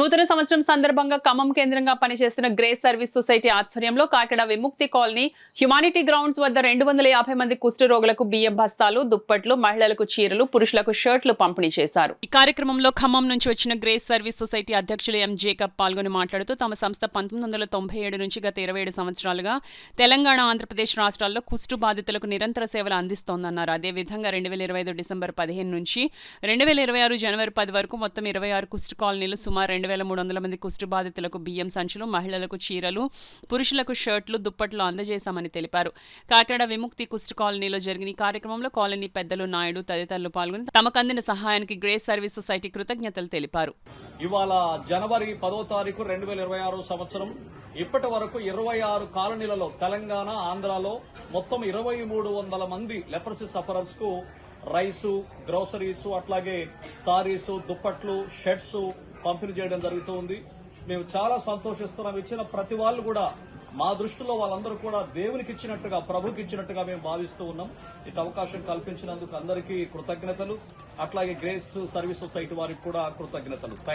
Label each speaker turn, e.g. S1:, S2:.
S1: నూతన సంవత్సరం సందర్భంగా ఖమ్మం కేంద్రంగా పనిచేస్తున్న గ్రేస్ సర్వీస్ సొసైటీ ఆధ్వర్యంలో కాకినాడ విముక్తి కాలనీ హ్యుమానిటీ గ్రౌండ్స్ వద్ద 250 మంది కుష్టు రోగులకు బియ్యం బస్తాలు, దుప్పట్లు, మహిళలకు చీరలు, పురుషులకు షర్ట్లు పంపిణీ చేశారు. ఈ కార్యక్రమంలో ఖమ్మం నుంచి వచ్చిన గ్రేస్ సర్వీస్ సొసైటీ అధ్యక్షులు ఎం జేకబ్ పాల్గొని మాట్లాడుతూ తమ సంస్థ 1997 నుంచి గత 27 సంవత్సరాలుగా తెలంగాణ, ఆంధ్రప్రదేశ్ రాష్ట్రాల్లో కుష్టు బాధితులకు నిరంతర సేవలు అందిస్తోందన్నారు. అదేవిధంగా 2025 డిసెంబర్ 15 నుంచి 2026 జనవరి 10 వరకు మొత్తం 26 కుష్టు కాలనీలు సుమారు 2300 మంది కుష్టు బాధితులకు బియ్యం సంచులు, మహిళలకు చీరలు, పురుషులకు షర్ట్లు, దుప్పట్లు అందజేశామని తెలిపారు. కాకినాడ విముక్తి కుష్టు కాలనీలో జరిగిన ఈ కార్యక్రమంలో కాలనీ పెద్దలు, నాయుడు తదితరులు పాల్గొని తమకు అందిన సహాయానికి గ్రేస్ సర్వీస్ సొసైటీ కృతజ్ఞతలు తెలిపారు.
S2: ఇవాళ జనవరి 10వ తారీఖు 2026 సంవత్సరం ఇప్పటి వరకు 26 కాలనీలలో తెలంగాణ, ఆంధ్రాలో మొత్తం 2300 మంది లెప్రసీ సఫరర్స్ కు రైసు, గ్రోసరీసు, అట్లాగే సారీసు, దుప్పట్లు, షర్ట్స్ పంపిణీ చేయడం జరుగుతూ ఉంది. మేము చాలా సంతోషిస్తున్నాం. ఇచ్చిన ప్రతి వాళ్ళు కూడా మా దృష్టిలో వాళ్ళందరూ కూడా దేవునికి ఇచ్చినట్టుగా, ప్రభుకి ఇచ్చినట్టుగా మేము భావిస్తూ ఉన్నాం. ఇక అవకాశం కల్పించినందుకు అందరికీ కృతజ్ఞతలు. అట్లాగే గ్రేస్ సర్వీస్ సొసైటీ వారికి కూడా కృతజ్ఞతలు.